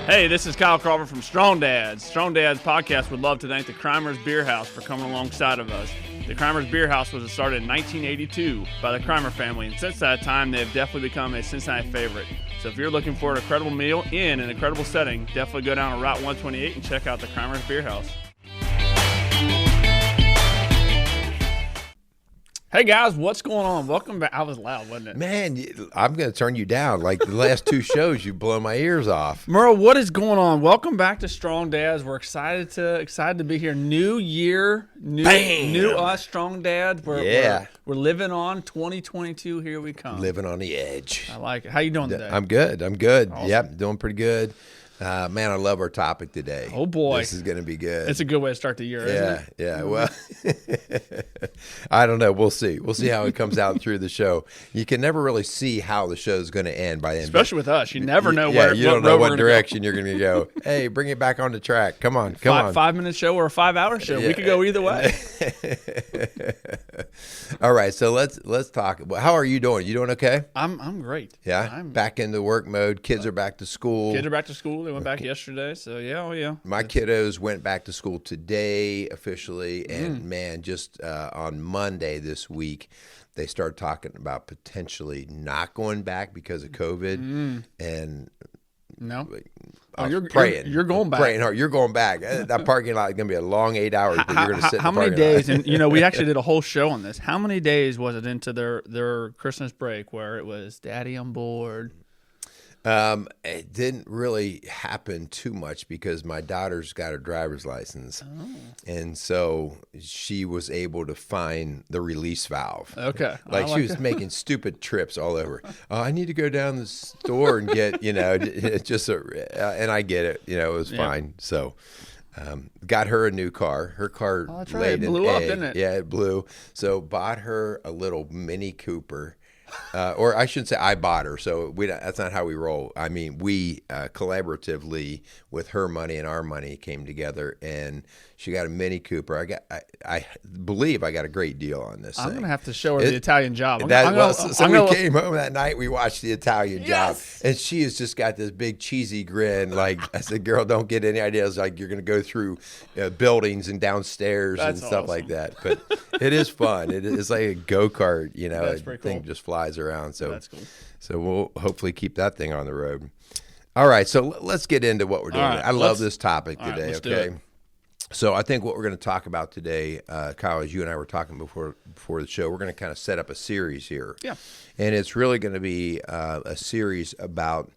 Hey, this is Kyle Crawford from Strong Dads. Strong Dads podcast would love to thank the Crimers Beer House for coming alongside of us. The Crimers Beer House was started in 1982 by the Crimer family, and since that time, they have definitely become a Cincinnati favorite. So if you're looking for an incredible meal in an incredible setting, definitely go down to Route 128 and check out the Crimers Beer House. Hey guys, what's going on? Welcome back. I was loud, wasn't it? Man, I'm going to turn you down. Like the last two shows, you blow my ears off. Merle, what is going on? Welcome back to Strong Dads. We're excited to be here. New year, new us, Strong Dads. We're living on 2022. Here we come. Living on the edge. I like it. How you doing today? I'm good. Awesome. Yep, doing pretty good. Man, I love our topic today. Oh, boy. This is going to be good. It's a good way to start the year, isn't it? Yeah. Well, I don't know. We'll see. We'll see how it comes out through the show. You can never really see how the show's going to end by the end. Especially with us. You never know you don't know what direction you're going to go. Hey, bring it back on the track. Come on. 5-minute show or a 5-hour show. Yeah. We could go either way. All right. So let's talk. How are you doing? You doing okay? I'm great. Yeah. I'm back into work mode. Kids are back to school. They went back yesterday, so yeah. My kiddos went back to school today officially, and man, just on Monday this week, they started talking about potentially not going back because of COVID. And no, you're praying. You're going back. Praying hard. You're going back. That parking lot is going to be a long 8 hours. But you're going to sit. How many days? And we actually did a whole show on this. How many days was it into their Christmas break where it was Daddy on board? It didn't really happen too much because my daughter's got her driver's license. Oh. And so she was able to find the release valve. Okay. Like she was making stupid trips all over. I need to go down the store and get, and I get it, it was fine. So, got her a new car. Her car laid it blew up, didn't it? Yeah, it blew. So bought her a little Mini Cooper. Or I shouldn't say I bought her. So that's not how we roll. I mean, we collaboratively with her money and our money came together, and she got a Mini Cooper. I believe I got a great deal on this. I'm gonna have to show her the Italian Job. We came home that night. We watched the Italian Job, and she has just got this big cheesy grin. Like I said, girl, don't get any ideas. Like you're gonna go through buildings and downstairs and stuff like that. But it is fun. It's like a go-kart. That's pretty cool. Thing just flies around. So that's cool. So we'll hopefully keep that thing on the road. All right, so let's get into what we're doing. Right, I love this topic today. Okay. So I think what we're going to talk about today, Kyle, as you and I were talking before the show, we're going to kind of set up a series here. Yeah. And it's really going to be a series about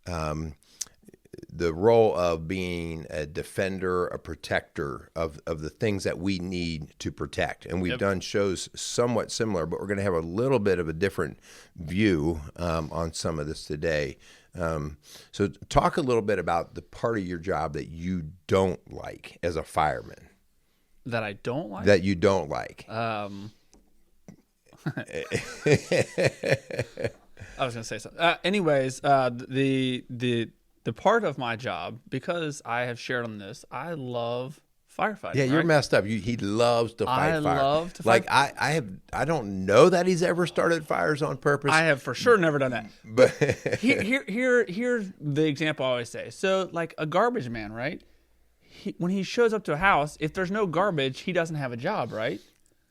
the role of being a defender, a protector of the things that we need to protect. And we've done shows somewhat similar, but we're going to have a little bit of a different view on some of this today. So talk a little bit about the part of your job that you don't like as a fireman. That I don't like? That you don't like. I was going to say something. Anyways, the part of my job, because I have shared on this, I love firefighting. Yeah, you're messed up. He loves to fight fire. I love to fight. Like I don't know that he's ever started fires on purpose. I have for sure never done that. But here's the example I always say. So like a garbage man, right? When he shows up to a house, if there's no garbage, he doesn't have a job, right?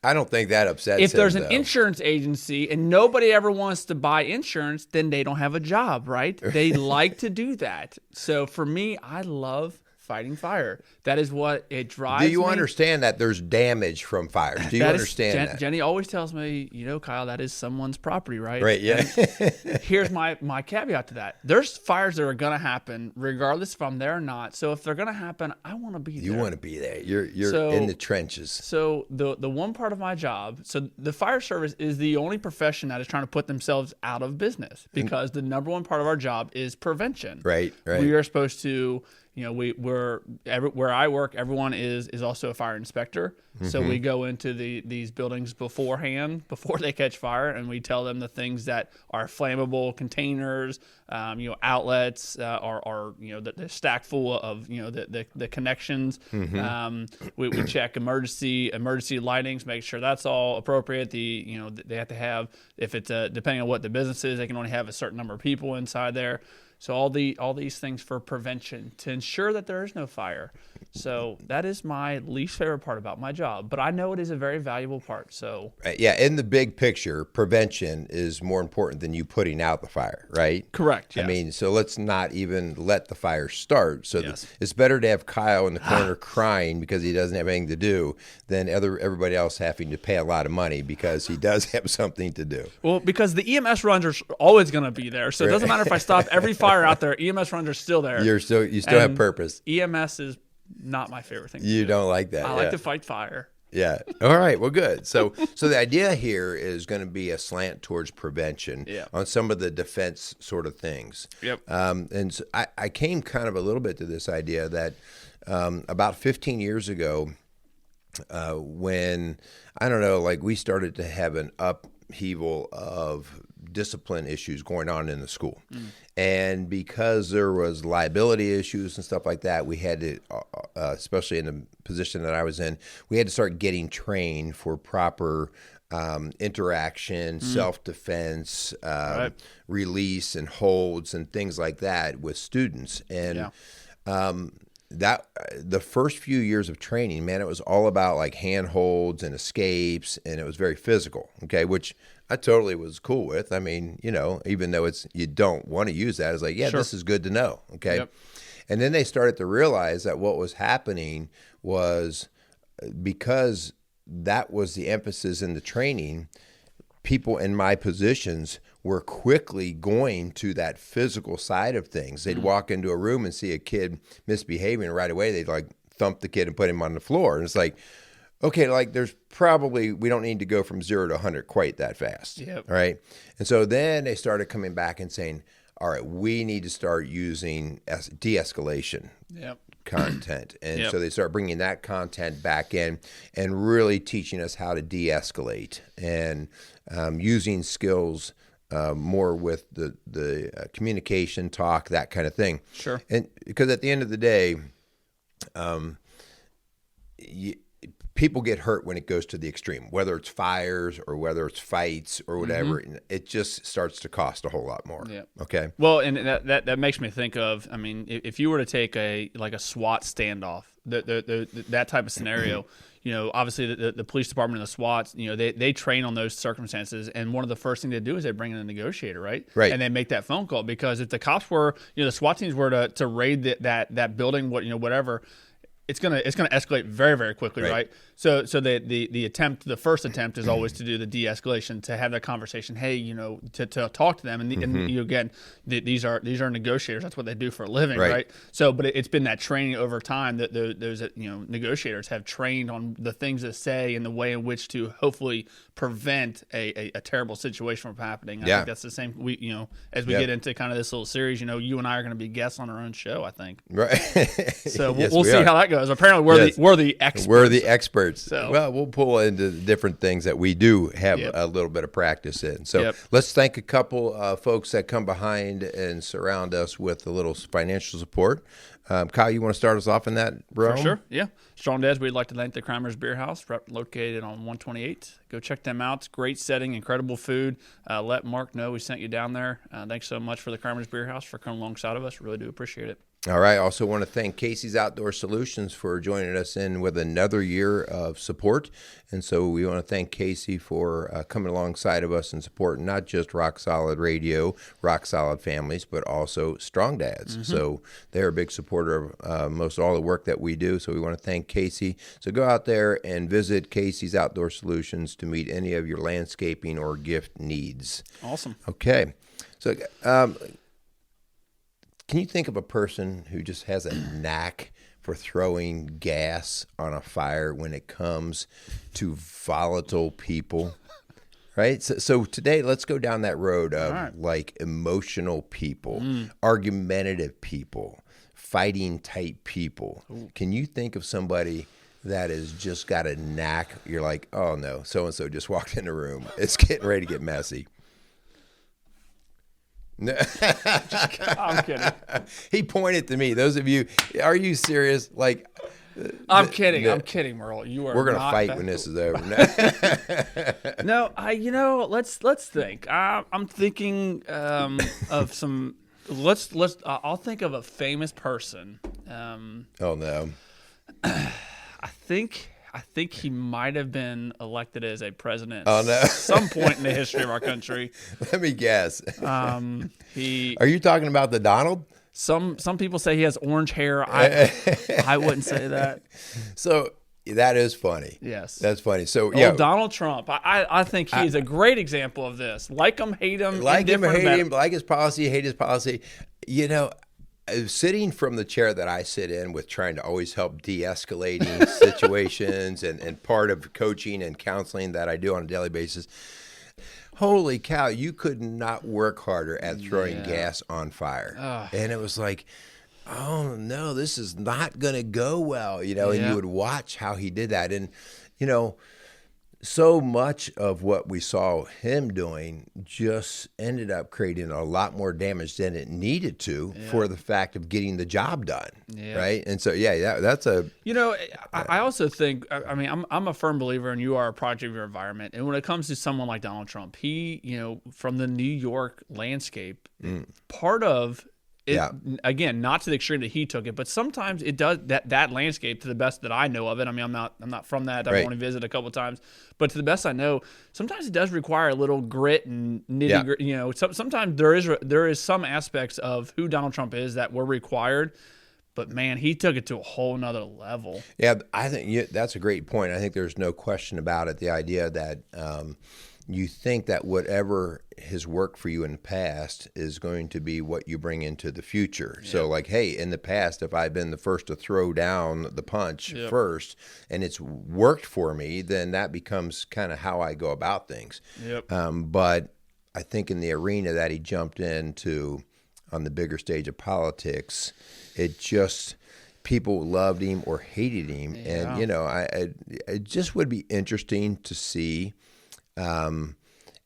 I don't think that upsets him. If there's an insurance agency and nobody ever wants to buy insurance, then they don't have a job, right? They like to do that. So for me, I love fighting fire. That is what it drives me. Do you understand that there's damage from fires? Do you understand that? Jenny always tells me, Kyle, that is someone's property, right? Right, yeah. Here's my caveat to that. There's fires that are going to happen regardless if I'm there or not. So if they're going to happen, I want to be there. You want to be there. You're in the trenches. So the one part of my job, so the fire service is the only profession that is trying to put themselves out of business because the number one part of our job is prevention. Right. We are supposed to where I work, everyone is also a fire inspector. Mm-hmm. So we go into these buildings beforehand, before they catch fire, and we tell them the things that are flammable containers, outlets, are the stack full of the connections. Mm-hmm. We check emergency lightings, make sure that's all appropriate. They have to have, if it's depending on what the business is, they can only have a certain number of people inside there. So all these things for prevention to ensure that there is no fire. So that is my least favorite part about my job, but I know it is a very valuable part. So yeah, in the big picture, prevention is more important than you putting out the fire, right? Correct. Yes. I mean, so let's not even let the fire start. So Yes. it's better to have Kyle in the corner crying because he doesn't have anything to do than everybody else having to pay a lot of money because he does have something to do. Well, because the EMS runs are always going to be there, so it doesn't matter if I stop every fire out there. EMS runs are still there. You still have purpose. EMS is not my favorite thing. You don't like that. I like to fight fire. Yeah. All right. Well, good. So the idea here is going to be a slant towards prevention on some of the defense sort of things. Yep. And so I came kind of a little bit to this idea that about 15 years ago, when I don't know, like we started to have an upheaval of discipline issues going on in the school. And because there was liability issues and stuff like that, we had to, especially in the position that I was in, we had to start getting trained for proper interaction, self-defense, release and holds and things like that with students. And that the first few years of training, man, it was all about like handholds and escapes, and it was very physical, okay, which I totally was cool with. I mean, you know, even though you don't want to use that, it's like, this is good to know, okay? Yep. And then they started to realize that what was happening was because that was the emphasis in the training, people in my positions were quickly going to that physical side of things. They'd walk into a room and see a kid misbehaving, and right away they'd like thump the kid and put him on the floor. And it's like, okay, like we don't need to go from 0 to 100 quite that fast. Yep. Right. And so then they started coming back and saying, all right, we need to start using de-escalation content. And so they start bringing that content back in and really teaching us how to de-escalate and using skills more with the communication, talk, that kind of thing. Sure. And because at the end of the day, people get hurt when it goes to the extreme, whether it's fires or whether it's fights or whatever. Mm-hmm. It just starts to cost a whole lot more. Yeah. Okay. Well, and that makes me think of, I mean, if you were to take a SWAT standoff, that type of scenario, you know, obviously the police department and the SWATs, you know, they train on those circumstances, and one of the first things they do is they bring in a negotiator, right? Right. And they make that phone call, because if the cops were, you know, the SWAT teams were to raid that building, whatever, it's gonna escalate very, very quickly, right? So the first attempt is always to do the de-escalation, to have that conversation. Hey, you know, to talk to them, and you again, these are negotiators. That's what they do for a living, right? So, but it's been that training over time that those negotiators have trained on the things to say and the way in which to hopefully prevent a terrible situation from happening. I think that's the same. As we get into kind of this little series, you know, you and I are going to be guests on our own show, I think. Right. So we'll see how that goes. Apparently, we're the experts. We're the experts. So. Well, we'll pull into different things that we do have a little bit of practice in. So let's thank a couple folks that come behind and surround us with a little financial support. Kyle, you want to start us off in that, bro? For sure, yeah. Strong Dads, we'd like to thank the Crimers Beer House, located on 128. Go check them out. It's great setting, incredible food. Let Mark know we sent you down there. Thanks so much for the Crimers Beer House for coming alongside of us. Really do appreciate it. All right. Also want to thank Casey's Outdoor Solutions for joining us in with another year of support. And so we want to thank Casey for coming alongside of us and supporting not just Rock Solid Radio, Rock Solid Families, but also Strong Dads. Mm-hmm. So they're a big supporter of most all the work that we do. So we want to thank Casey. So go out there and visit Casey's Outdoor Solutions to meet any of your landscaping or gift needs. Awesome. Okay. So, can you think of a person who just has a knack for throwing gas on a fire when it comes to volatile people? Right? So today, let's go down that road of like emotional people, argumentative people, fighting type people. Ooh. Can you think of somebody that has just got a knack? You're like, oh no, so-and-so just walked in the room. It's getting ready to get messy. No. I'm kidding. He pointed to me. Those of you, are you serious? Like, I'm kidding. I'm kidding, Merle. You are. We're gonna fight when this is over. No, let's think. I'm thinking of some let's. I'll think of a famous person. Oh no. I think he might have been elected as a president Oh, no. at some point in the history of our country. Let me guess. Are you talking about the Donald? Some people say he has orange hair. I wouldn't say that. So that is funny. Yes, that's funny. So yeah, Donald Trump. I think he's a great example of this. Like him, hate him, like him, hate him, like his policy, hate his policy. You know, sitting from the chair that I sit in with trying to always help de-escalating situations and part of coaching and counseling that I do on a daily basis. Holy cow, you could not work harder at throwing gas on fire. And it was like, oh no, this is not going to go well, and you would watch how he did that. And, so much of what we saw him doing just ended up creating a lot more damage than it needed to for the fact of getting the job done. Right. And so, that's a, I also think, I mean, I'm a firm believer, and you are a product of your environment. And when it comes to someone like Donald Trump, he, from the New York landscape, part of it, again, not to the extreme that he took it, but sometimes it does that landscape, to the best that I know of it. I mean, I'm not from that. I've only visited a couple of times, but to the best I know, sometimes it does require a little grit and nitty gritty. Sometimes there is some aspects of who Donald Trump is that were required, but man, he took it to a whole nother level. Yeah, I think that's a great point. I think there's no question about it. The idea that you think that whatever has worked for you in the past is going to be what you bring into the future. Yeah. So like, hey, in the past, if I've been the first to throw down the punch first and it's worked for me, then that becomes kind of how I go about things. But I think in the arena that he jumped into on the bigger stage of politics, it just... people loved him or hated him. And, it just would be interesting to see...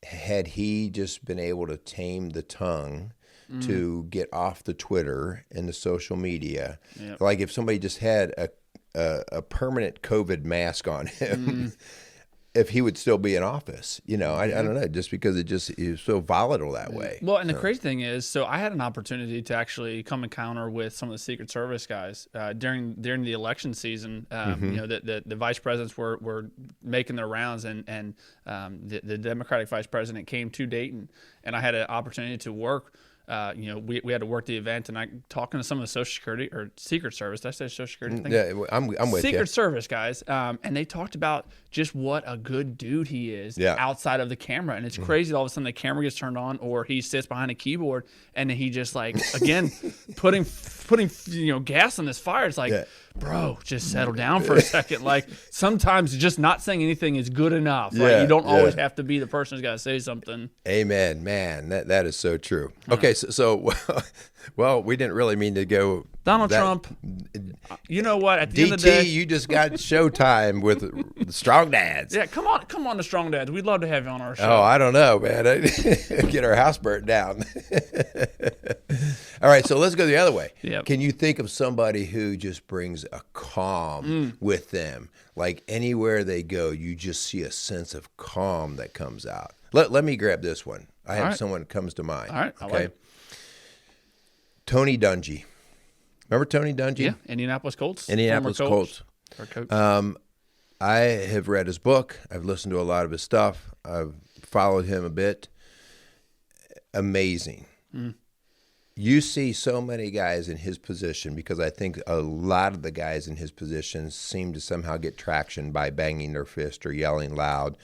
had he just been able to tame the tongue to get off the Twitter and the social media, like if somebody just had a permanent COVID mask on him, if he would still be in office, I don't know, just because it is so volatile that way. Well, and the crazy thing is, so I had an opportunity to actually come encounter with some of the Secret Service guys during the election season. The vice presidents were making their rounds, and the Democratic vice president came to Dayton, and I had an opportunity to work. We had to work the event, and I talking to some of the Social Security or Secret Service. Did I say Social Security thing? Yeah, I'm with you. Secret Service guys, and they talked about just what a good dude he is outside of the camera. And it's crazy. All of a sudden, the camera gets turned on, or he sits behind a keyboard, and then he just again putting gas on this fire. It's like, bro, just settle down for a second. Like sometimes just not saying anything is good enough. Right? You don't always have to be the person who's got to say something. Amen, man. That is so true. Okay, so well, we didn't really mean to go Donald Trump. You know what? At the end of the day, you just got showtime with the Strong Dads. Yeah, come on, the Strong Dads. We'd love to have you on our show. Oh, I don't know, man. Get our house burnt down. All right, so let's go the other way. Yep. Can you think of somebody who just brings a calm with them? Like anywhere they go, you just see a sense of calm that comes out. Let me grab this one. I have someone that comes to mind. All right. Okay. Tony Dungy. Remember Tony Dungy? Yeah, Indianapolis Colts. Indianapolis Colts. Our coach. I have read his book. I've listened to a lot of his stuff. I've followed him a bit. Amazing. You see so many guys in his position, because I think a lot of the guys in his position seem to somehow get traction by banging their fist or yelling loud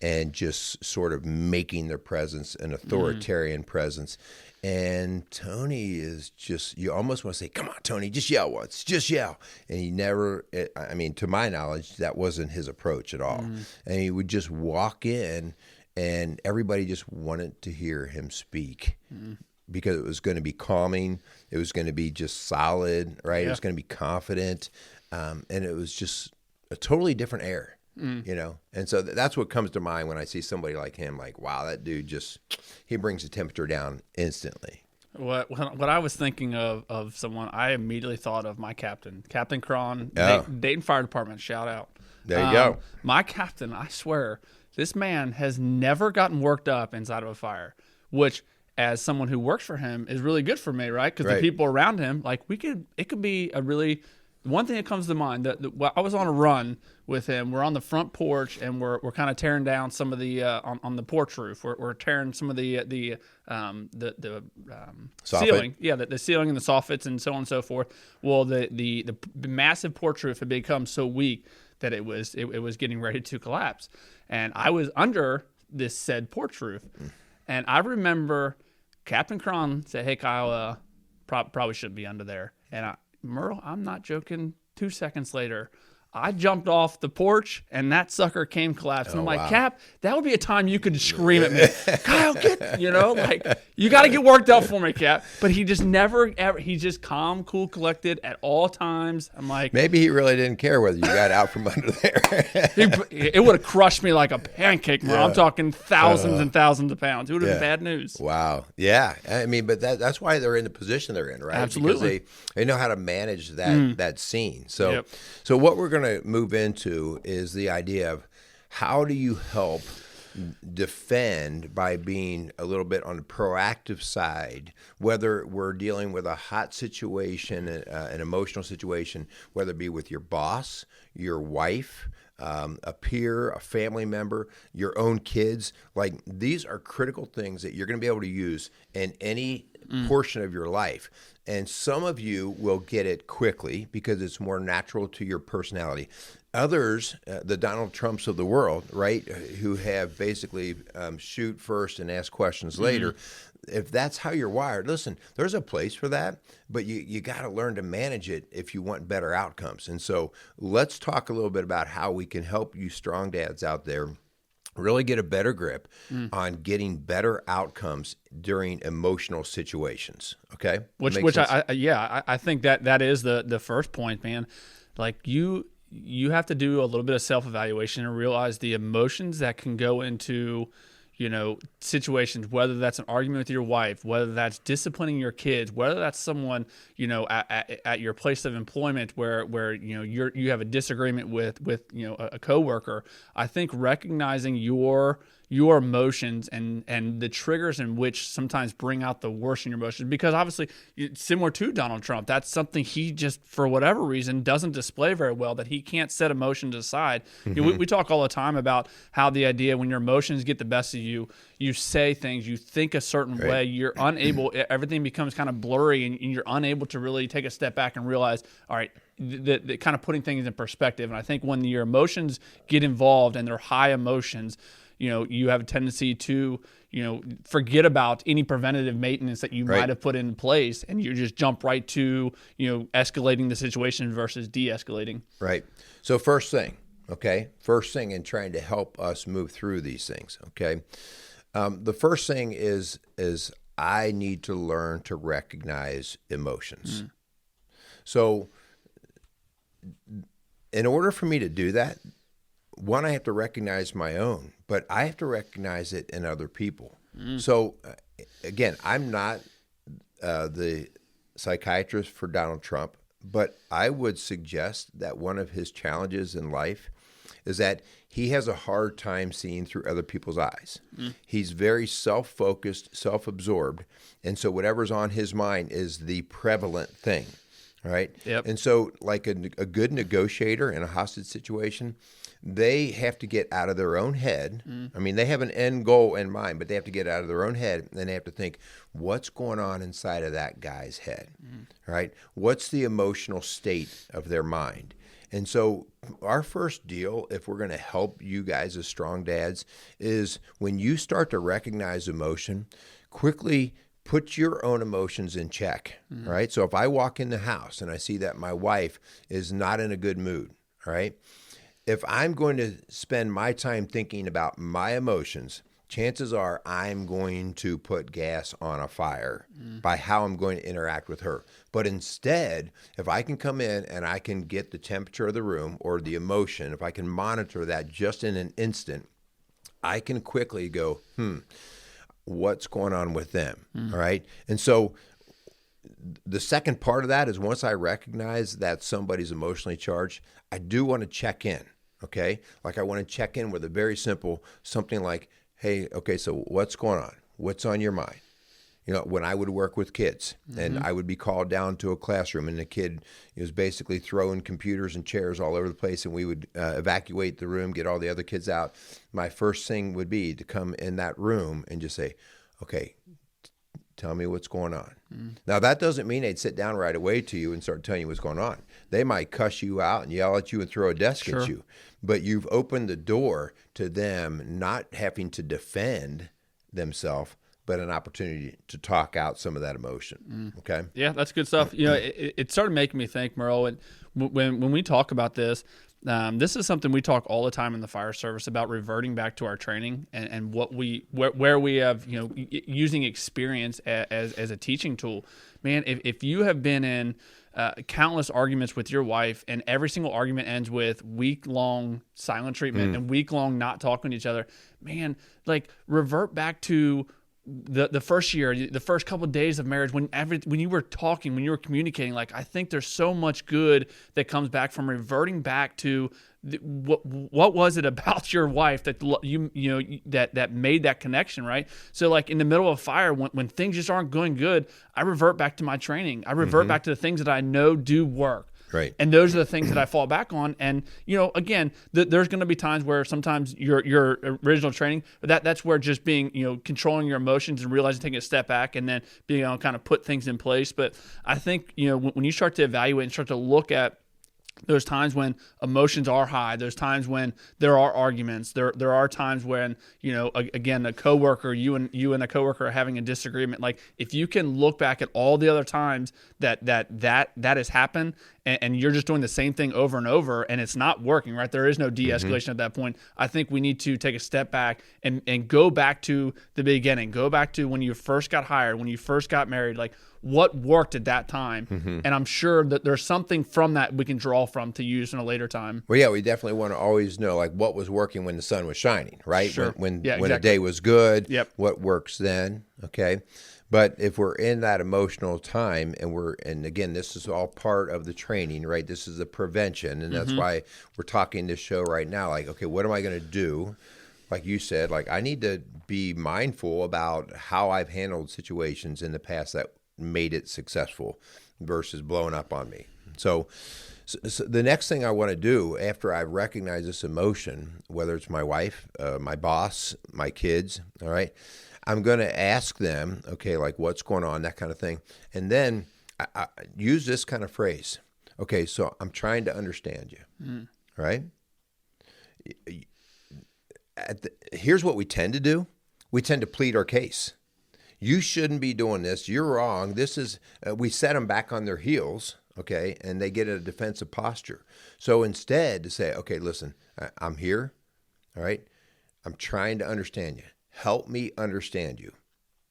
and just sort of making their presence an authoritarian presence. And Tony is just, you almost want to say, come on, Tony, just yell once, just yell. And he never, I mean, to my knowledge, that wasn't his approach at all. And he would just walk in and everybody just wanted to hear him speak because it was going to be calming. It was going to be just solid, right? It was going to be confident. And it was just a totally different air. And so that's what comes to mind when I see somebody like him. Like, wow, that dude he brings the temperature down instantly. What I was thinking of someone, I immediately thought of my captain, Captain Cron, Dayton Fire Department. Shout out. There you go. My captain, I swear, this man has never gotten worked up inside of a fire, which as someone who works for him is really good for me, right? Because the people around him, like it could be a really, one thing that comes to mind, well, I was on a run with him. We're on the front porch and we're kind of tearing down some of the on the porch roof. We're tearing some of the ceiling, the ceiling and the soffits and so on and so forth. Well, the massive porch roof had become so weak that it was getting ready to collapse, and I was under this said porch roof, and I remember Captain Cron said, "Hey Kyle, probably shouldn't be under there," and Merle, I'm not joking. 2 seconds later, I jumped off the porch and that sucker came collapsing. I'm like, wow. Cap, that would be a time you could scream at me. Kyle, you got to get worked up for me, Cap. But he just never, ever, he's just calm, cool, collected at all times. I'm like. Maybe he really didn't care whether you got out from under there. It would have crushed me like a pancake, Merle. I'm talking thousands and thousands of pounds. It would have been bad news. Wow. Yeah. I mean, but that's why they're in the position they're in, right? Absolutely. Because they know how to manage that scene. So, so what we're going to move into is the idea of how do you help defend by being a little bit on the proactive side, whether we're dealing with a hot situation, an emotional situation, whether it be with your boss, your wife, a peer, a family member, your own kids. Like, these are critical things that you're going to be able to use in any portion of your life. And some of you will get it quickly because it's more natural to your personality. Others, the Donald Trumps of the world, right, who have basically shoot first and ask questions later. If that's how you're wired, listen, there's a place for that, but you got to learn to manage it if you want better outcomes. And so let's talk a little bit about how we can help you strong dads out there really get a better grip on getting better outcomes during emotional situations. Okay, I think that is the first point, man. Like you have to do a little bit of self-evaluation and realize the emotions that can go into, situations, whether that's an argument with your wife, whether that's disciplining your kids, whether that's someone, at your place of employment where you have a disagreement with a coworker. I think recognizing your emotions and the triggers in which sometimes bring out the worst in your emotions, because obviously similar to Donald Trump, that's something he just, for whatever reason, doesn't display very well, that he can't set emotions aside. We talk all the time about how the idea when your emotions get the best of you, you say things, you think a certain way, you're unable, everything becomes kind of blurry and you're unable to really take a step back and realize, all right, the kind of putting things in perspective. And I think when your emotions get involved and they're high emotions, you have a tendency to, forget about any preventative maintenance that you might have put in place, and you just jump right to, escalating the situation versus de-escalating. Right. So first thing in trying to help us move through these things, okay? The first thing is I need to learn to recognize emotions. So in order for me to do that, one, I have to recognize my own, but I have to recognize it in other people. So, again, I'm not the psychiatrist for Donald Trump, but I would suggest that one of his challenges in life is that he has a hard time seeing through other people's eyes. He's very self-focused, self-absorbed, and so whatever's on his mind is the prevalent thing. All right? Yep. And so like a good negotiator in a hostage situation, they have to get out of their own head. I mean, they have an end goal in mind, but they have to get out of their own head, and they have to think, what's going on inside of that guy's head, right? What's the emotional state of their mind? And so our first deal, if we're going to help you guys as strong dads, is when you start to recognize emotion, quickly put your own emotions in check, right? So if I walk in the house and I see that my wife is not in a good mood, right? If I'm going to spend my time thinking about my emotions, chances are I'm going to put gas on a fire by how I'm going to interact with her. But instead, if I can come in and I can get the temperature of the room or the emotion, if I can monitor that just in an instant, I can quickly go, what's going on with them, all right? And so the second part of that is once I recognize that somebody's emotionally charged, I do want to check in, okay? Like I want to check in with a very simple something like, hey, okay, so what's going on? What's on your mind? when I would work with kids and I would be called down to a classroom and the kid was basically throwing computers and chairs all over the place, and we would evacuate the room, get all the other kids out. My first thing would be to come in that room and just say, okay, tell me what's going on. Now, that doesn't mean they'd sit down right away to you and start telling you what's going on. They might cuss you out and yell at you and throw a desk at you. But you've opened the door to them not having to defend themselves, but an opportunity to talk out some of that emotion. Okay? Yeah, that's good stuff. It started making me think, Merle, and when we talk about this, this is something we talk all the time in the fire service about, reverting back to our training and where we have, using experience as a teaching tool. Man, if you have been in countless arguments with your wife and every single argument ends with week-long silent treatment and week-long not talking to each other, man, like revert back to the first year, the first couple of days of marriage, when you were talking, when you were communicating. Like, I think there's so much good that comes back from reverting back to what was it about your wife that that made that connection, right? So, like in the middle of a fire, when things just aren't going good, I revert back to my training. I revert back to the things that I know do work. Right. And those are the things that I fall back on. And, again, there's going to be times where sometimes your original training, that's where just being, controlling your emotions and realizing, taking a step back and then being able to kind of put things in place. But I think, when you start to evaluate and start to look at those times when emotions are high, there's times when there are arguments, there are times when, again, a coworker, you and a coworker are having a disagreement. Like, if you can look back at all the other times that has happened and you're just doing the same thing over and over and it's not working, right? There is no de-escalation at that point. I think we need to take a step back and go back to the beginning, go back to when you first got hired, when you first got married, like what worked at that time. And I'm sure that there's something from that we can draw from to use in a later time. Well, yeah, we definitely want to always know like what was working when the sun was shining, right? Sure. When exactly. a day was good, Yep. What works then, okay? But if we're in that emotional time and again, this is all part of the training, right? This is the prevention, and that's why we're talking this show right now. Like, okay, what am I going to do? Like you said, like I need to be mindful about how I've handled situations in the past that made it successful versus blowing up on me. So the next thing I want to do after I recognize this emotion, whether it's my wife, my boss, my kids, all right, I'm going to ask them, okay, like what's going on, that kind of thing. And then I use this kind of phrase. Okay, so I'm trying to understand you, right? Here's what we tend to do. We tend to plead our case. You shouldn't be doing this. You're wrong. This is, we set them back on their heels, okay, and they get a defensive posture. So instead to say, okay, listen, I'm here, all right? I'm trying to understand you. Help me understand you,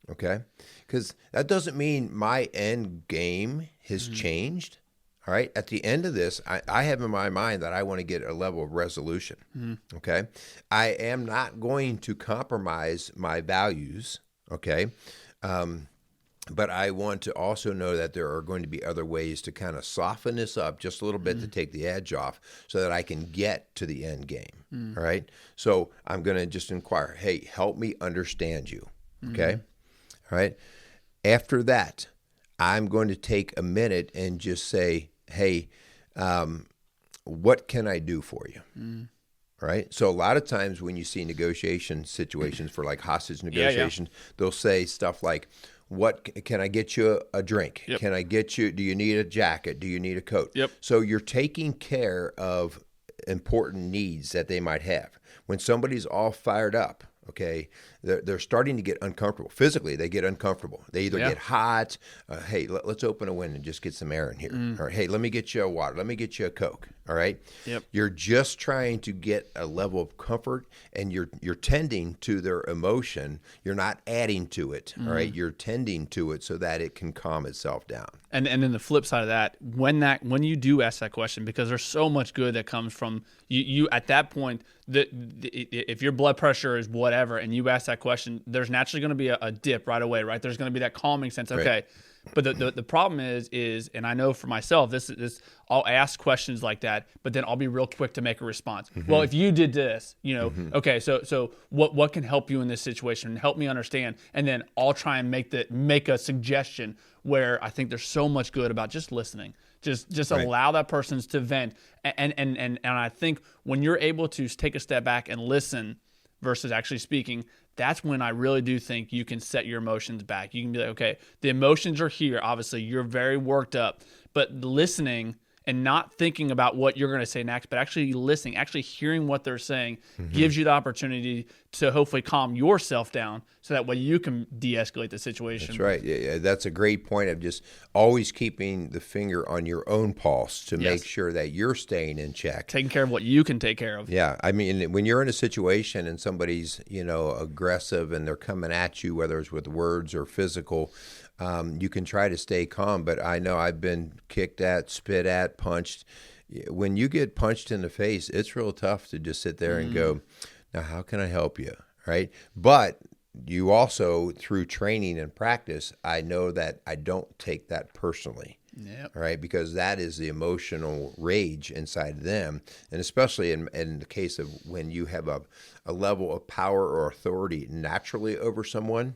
okay? Because that doesn't mean my end game has changed, all right? At the end of this, I have in my mind that I want to get a level of resolution, okay? I am not going to compromise my values, okay? But I want to also know that there are going to be other ways to kind of soften this up just a little bit to take the edge off so that I can get to the end game, all right? So I'm going to just inquire, hey, help me understand you, okay? All right? After that, I'm going to take a minute and just say, hey, what can I do for you? Right? So a lot of times when you see negotiation situations for like hostage negotiations, they'll say stuff like, what can I get you a drink? Yep. Can I get you, do you need a jacket? Do you need a coat? Yep. So you're taking care of important needs that they might have. When somebody's all fired up, okay, they're starting to get uncomfortable. Physically, they get uncomfortable. They either get hot, hey, let's open a window and just get some air in here. Or, hey, let me get you a water. Let me get you a Coke, all right? Yep. You're just trying to get a level of comfort, and you're tending to their emotion. You're not adding to it, all right? You're tending to it so that it can calm itself down. And then the flip side of that, when you do ask that question, because there's so much good that comes from you at that point, if your blood pressure is whatever, and you ask ask that question, there's naturally going to be a dip right away, right? There's going to be that calming sense. Okay. Right. But the problem is, and I know for myself, this I'll ask questions like that, but then I'll be real quick to make a response. Well, if you did this, okay, so what can help you in this situation? Help me understand. And then I'll try and make a suggestion where I think there's so much good about just listening. Just right. Allow that person to vent. And I think when you're able to take a step back and listen versus actually speaking, that's when I really do think you can set your emotions back. You can be like, okay, the emotions are here. Obviously, you're very worked up, but listening and not thinking about what you're going to say next, but actually listening, actually hearing what they're saying gives you the opportunity to hopefully calm yourself down so that way you can de-escalate the situation. That's right. Yeah, that's a great point of just always keeping the finger on your own pulse to make sure that you're staying in check. Taking care of what you can take care of. Yeah. I mean, when you're in a situation and somebody's, aggressive and they're coming at you, whether it's with words or physical, you can try to stay calm, but I know I've been kicked at, spit at, punched. When you get punched in the face, it's real tough to just sit there and go, now how can I help you, right? But you also, through training and practice, I know that I don't take that personally. Yep. Right, because that is the emotional rage inside them, and especially in the case of when you have a level of power or authority naturally over someone,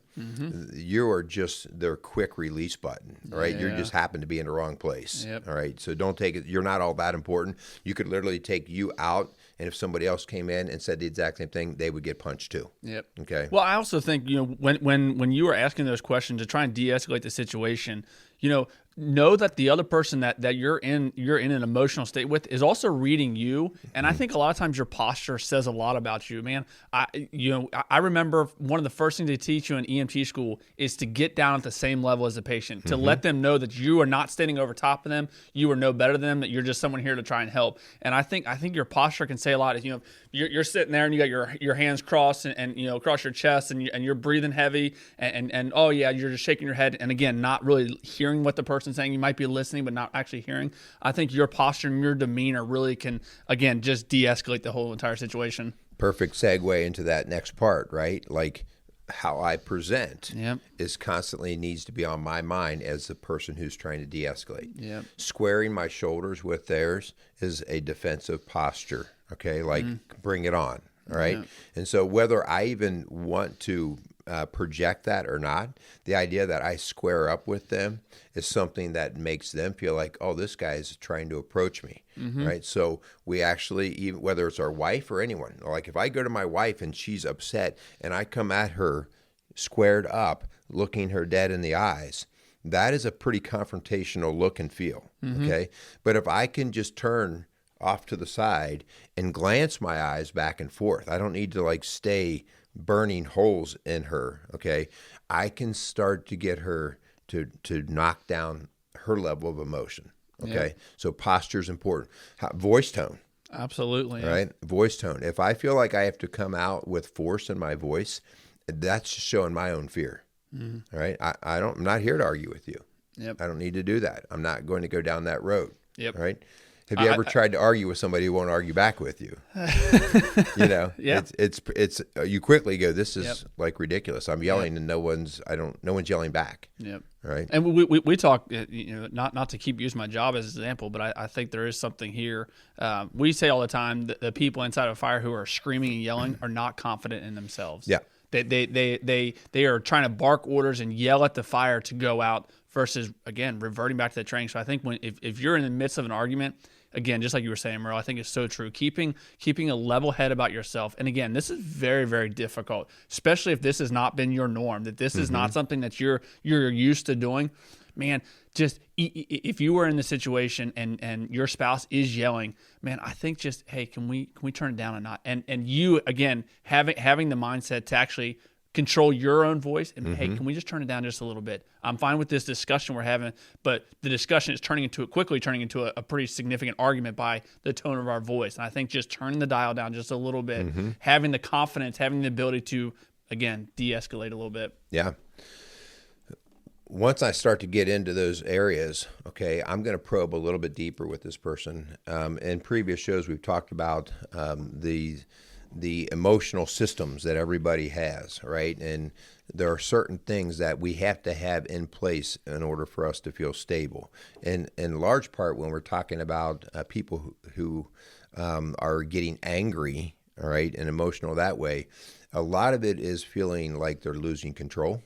you are just their quick release button, right? You just happen to be in the wrong place, all right? So don't take it. You're not all that important. You could literally take you out, and if somebody else came in and said the exact same thing, they would get punched too. Yep. Okay. Well, I also think when you are asking those questions to try and de-escalate the situation, know that the other person that you're in an emotional state with is also reading you, and I think a lot of times your posture says a lot about you, man. I remember one of the first things they teach you in EMT school is to get down at the same level as the patient, to let them know that you are not standing over top of them, you are no better than them, that you're just someone here to try and help. And I think your posture can say a lot. You're sitting there and you got your hands crossed and across your chest and you're breathing heavy and oh yeah, you're just shaking your head and again not really hearing what the person's saying. You might be listening but not actually hearing. I think your posture and your demeanor really can again just de-escalate the whole entire situation. Perfect segue into that next part, right? Like how I present is constantly needs to be on my mind as the person who's trying to de-escalate. Yep. Squaring my shoulders with theirs is a defensive posture. Okay, like bring it on. All right. Yep. And so whether I even want to project that or not, the idea that I square up with them is something that makes them feel like, oh, this guy is trying to approach me, right? So we actually, even whether it's our wife or anyone, like if I go to my wife and she's upset and I come at her squared up, looking her dead in the eyes, that is a pretty confrontational look and feel, okay? But if I can just turn off to the side and glance my eyes back and forth, I don't need to like stay burning holes in her, okay? I can start to get her to knock down her level of emotion, okay? So posture is important. Voice tone. Absolutely. Right? Voice tone. If I feel like I have to come out with force in my voice, that's just showing my own fear, right? I'm not here to argue with you. Yep. I don't need to do that. I'm not going to go down that road, yep. Right? Have you ever tried to argue with somebody who won't argue back with you? It's you quickly go, this is like ridiculous. I'm yelling and no one's yelling back. Yep. Right. And we talk, not to keep using my job as an example, but I think there is something here. We say all the time that the people inside of a fire who are screaming and yelling are not confident in themselves. Yeah. They are trying to bark orders and yell at the fire to go out versus, again, reverting back to the training. So I think if you're in the midst of an argument, again, just like you were saying, Merle, I think it's so true. Keeping a level head about yourself. And again, this is very, very difficult, especially if this has not been your norm, that this is not something that you're used to doing. Man, just if you were in the situation and your spouse is yelling, man, I think just, hey, can we turn it down a notch? And you, again, having the mindset to actually control your own voice and hey, can we just turn it down just a little bit? I'm fine with this discussion we're having, but the discussion is quickly turning into a pretty significant argument by the tone of our voice. And I think just turning the dial down just a little bit, having the confidence, having the ability to, again, de-escalate a little bit. Yeah. Once I start to get into those areas, okay, I'm going to probe a little bit deeper with this person. In previous shows, we've talked about the the emotional systems that everybody has, right? And there are certain things that we have to have in place in order for us to feel stable. And in large part, when we're talking about people who are getting angry, all right, and emotional that way, a lot of it is feeling like they're losing control,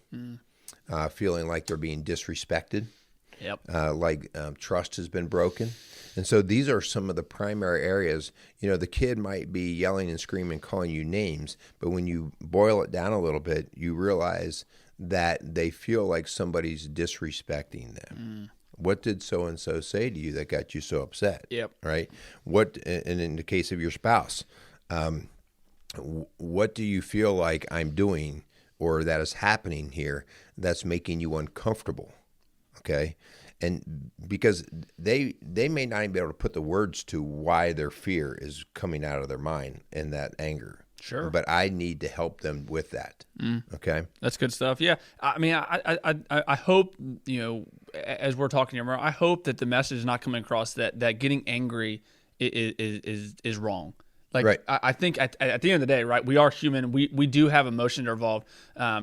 feeling like they're being disrespected, like trust has been broken. And so these are some of the primary areas. You know, the kid might be yelling and screaming, calling you names, but when you boil it down a little bit, you realize that they feel like somebody's disrespecting them. What did so-and-so say to you that got you so upset? Right? What, and in the case of your spouse, what do you feel like I'm doing or that is happening here that's making you uncomfortable? Okay? And because they may not even be able to put the words to why their fear is coming out of their mind and that anger. Sure. But I need to help them with that. Okay. That's good stuff. Yeah. I mean, I hope, you know, as we're talking here, I hope that the message is not coming across that getting angry is wrong. Like, right. I think at the end of the day, right, we are human. We do have emotions involved.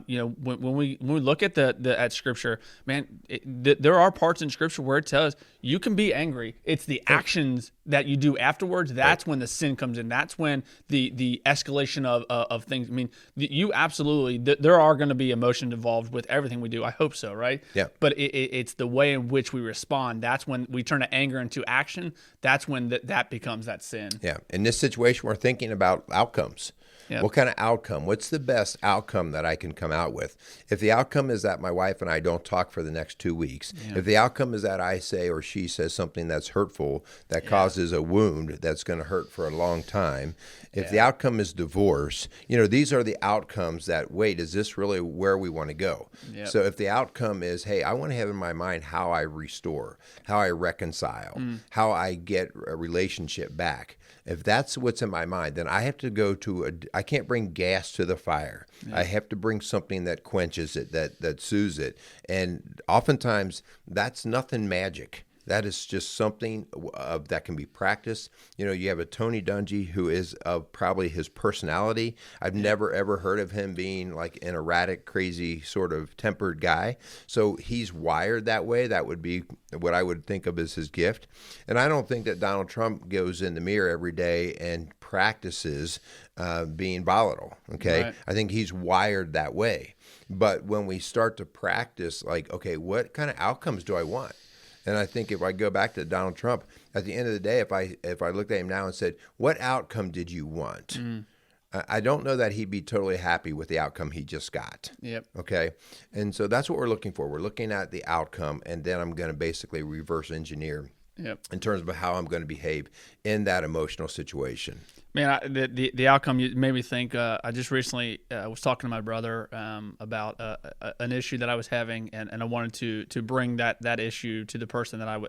You know, when we look at at Scripture, man, there are parts in Scripture where it tells you can be angry. It's the actions that you do afterwards. That's when the sin comes in. That's when the escalation of things. I mean, you absolutely, there are going to be emotions involved with everything we do. I hope so, right? Yeah. But it's the way in which we respond. That's when we turn the anger into action. That's when that becomes that sin. Yeah. In this situation, we're thinking about outcomes. Yep. What kind of outcome? What's the best outcome that I can come out with? If the outcome is that my wife and I don't talk for the next 2 weeks, if the outcome is that I say or she says something that's hurtful, that causes a wound that's going to hurt for a long time, if the outcome is divorce, you know, these are the outcomes that, wait, is this really where we want to go? Yep. So if the outcome is, hey, I want to have in my mind how I restore, how I reconcile, how I get a relationship back. If that's what's in my mind, then I have to go to I can't bring gas to the fire. Yeah. I have to bring something that quenches it, that soothes it. And oftentimes that's nothing magic. That is just something that can be practiced. You know, you have a Tony Dungy who is of probably his personality. I've never, ever heard of him being like an erratic, crazy sort of tempered guy. So he's wired that way. That would be what I would think of as his gift. And I don't think that Donald Trump goes in the mirror every day and practices being volatile. Okay. Right. I think he's wired that way. But when we start to practice, like, okay, what kind of outcomes do I want? And I think if I go back to Donald Trump, at the end of the day, if I looked at him now and said, what outcome did you want? I don't know that he'd be totally happy with the outcome he just got. Yep. Okay. And so that's what we're looking for. We're looking at the outcome, and then I'm going to basically reverse engineer in terms of how I'm going to behave in that emotional situation. Man, the outcome made me think. I just recently was talking to my brother about an issue that I was having, and I wanted to bring that issue to the person that I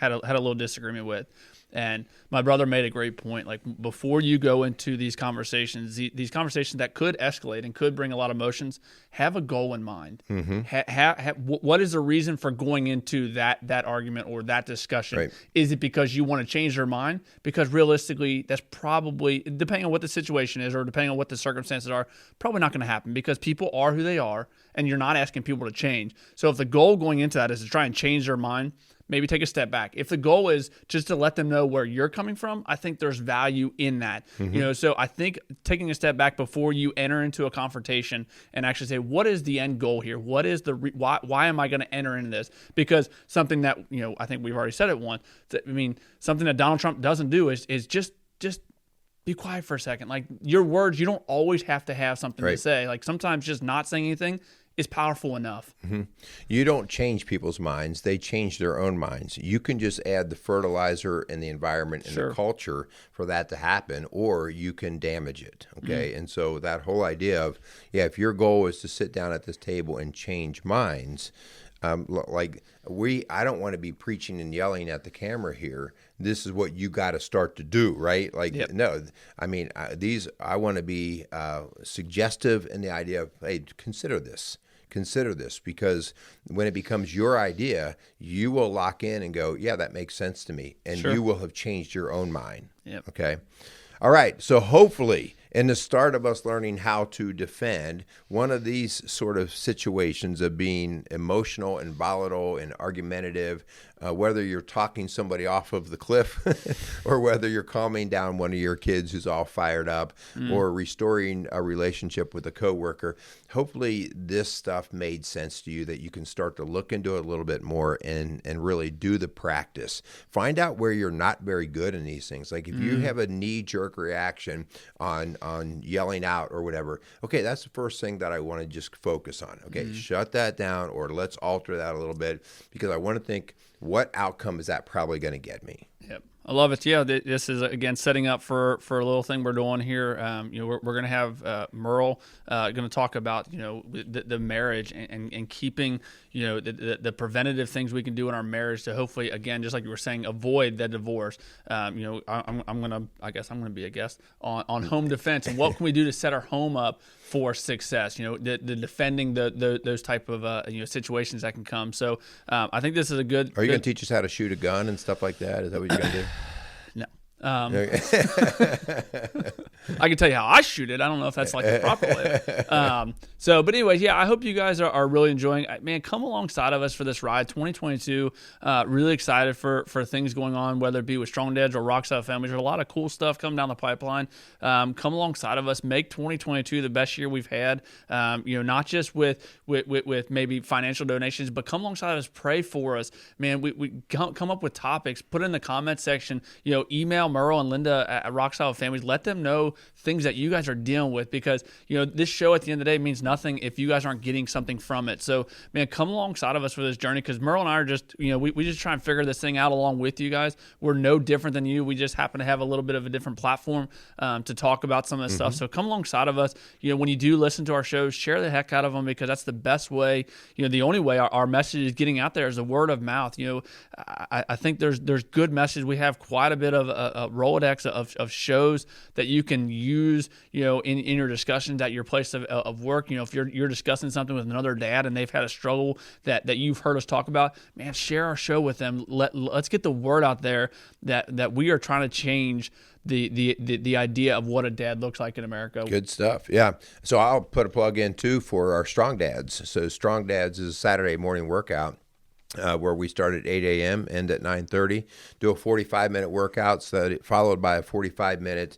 had a little disagreement with. And my brother made a great point. Like, before you go into these conversations, these conversations that could escalate and could bring a lot of emotions, have a goal in mind. What is the reason for going into that argument or that discussion? Right. Is it because you want to change their mind? Because realistically, that's probably, depending on what the situation is or depending on what the circumstances are, probably not going to happen, because people are who they are, and you're not asking people to change. So if the goal going into that is to try and change their mind, maybe take a step back. If the goal is just to let them know where you're coming from, I think there's value in that. You know, so I think taking a step back before you enter into a confrontation and actually say, what is the end goal here? What is why am I going to enter into this? Because something that, you know, I think we've already said it once. I mean, something that Donald Trump doesn't do is just be quiet for a second. Like, your words, you don't always have to have something to say. Like, sometimes just not saying anything is powerful enough. You don't change people's minds. They change their own minds. You can just add the fertilizer and the environment and the culture for that to happen, or you can damage it. Okay. And so that whole idea of, if your goal is to sit down at this table and change minds, I don't want to be preaching and yelling at the camera here. This is what you got to start to do, right? Like, no, I mean, I want to be suggestive in the idea of, hey, consider this, because when it becomes your idea, you will lock in and go, yeah, that makes sense to me. And you will have changed your own mind. Okay. All right. So hopefully And the start of us learning how to defend one of these sort of situations of being emotional and volatile and argumentative, whether you're talking somebody off of the cliff or whether you're calming down one of your kids who's all fired up or restoring a relationship with a coworker. Hopefully this stuff made sense to you, that you can start to look into it a little bit more and really do the practice. Find out where you're not very good in these things. Like if you have a knee-jerk reaction on yelling out or whatever, okay, that's the first thing that I want to just focus on. Okay, shut that down, or let's alter that a little bit, because I want to think, what outcome is that probably going to get me? Yep. I love it. Yeah, this is, again, setting up for a little thing we're doing here. We're going to have Merle going to talk about, the marriage and keeping, the preventative things we can do in our marriage to hopefully, again, just like you were saying, avoid that divorce. I guess I'm going to be a guest on home defense and what can we do to set our home up for success, the defending those type of situations that can come. So I think this is a good. Are you going to teach us how to shoot a gun and stuff like that? Is that what you're going to do? No. I can tell you how I shoot it. I don't know if that's like the proper way. But anyways, yeah, I hope you guys are really enjoying. Man, come alongside of us for this ride, 2022. Really excited for things going on, whether it be with Strong Dads or Rock Solid Families. There's a lot of cool stuff coming down the pipeline. Come alongside of us. Make 2022 the best year we've had. Not just with maybe financial donations, but come alongside of us. Pray for us, man. We come up with topics. Put it in the comment section. Email Merle and Linda at Rock Solid Families. Let them know things that you guys are dealing with, because this show at the end of the day means nothing if you guys aren't getting something from it. So man, come alongside of us for this journey, because Merle and I are just we just try and figure this thing out along with you guys. We're no different than you. We just happen to have a little bit of a different platform to talk about some of this stuff. So come alongside of us. When you do listen to our shows, share the heck out of them, because that's the best way. The only way our message is getting out there is the word of mouth. I think there's good message. We have quite a bit of a Rolodex of shows that you can use, in your discussions at your place of work. If you're discussing something with another dad and they've had a struggle that you've heard us talk about, man, share our show with them. Let's get the word out there that we are trying to change the idea of what a dad looks like in America. Good stuff. Yeah. So I'll put a plug in too for our Strong Dads. So Strong Dads is a Saturday morning workout. Where we start at 8 a.m., end at 9:30, do a 45-minute workout, followed by a 45-minute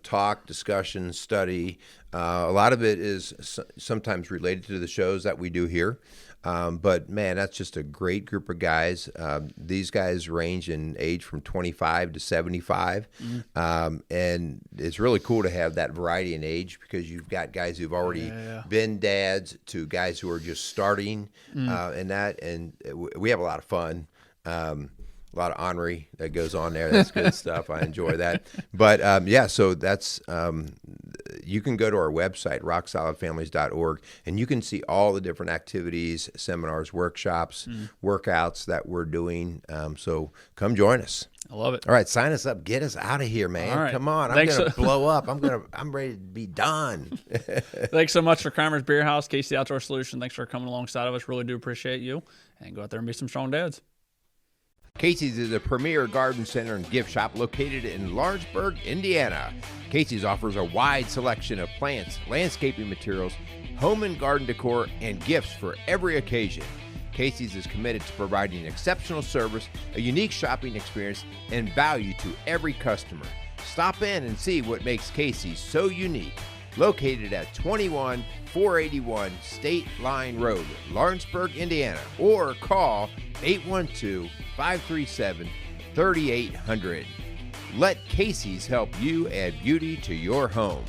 talk, discussion, study. A lot of it is sometimes related to the shows that we do here. But man, that's just a great group of guys. These guys range in age from 25 to 75. And it's really cool to have that variety in age, because you've got guys who've already been dads to guys who are just starting and we have a lot of fun. A lot of ornery that goes on there. That's good stuff. I enjoy that. But so that's you can go to our website, rocksolidfamilies.org, and you can see all the different activities, seminars, workshops, workouts that we're doing. So come join us. I love it. All right, sign us up. Get us out of here, man. All right. Come on. I'm going to blow up. I'm ready to be done. Thanks so much for Kramer's Beer House, Casey Outdoor Solution. Thanks for coming alongside of us. Really do appreciate you. And go out there and be some strong dads. Casey's is a premier garden center and gift shop located in Lawrenceburg, Indiana. Casey's offers a wide selection of plants, landscaping materials, home and garden decor, and gifts for every occasion. Casey's is committed to providing exceptional service, a unique shopping experience, and value to every customer. Stop in and see what makes Casey's so unique. Located at 21481 State Line Road, Lawrenceburg, Indiana, or call 812-537-3800. Let Casey's help you add beauty to your home.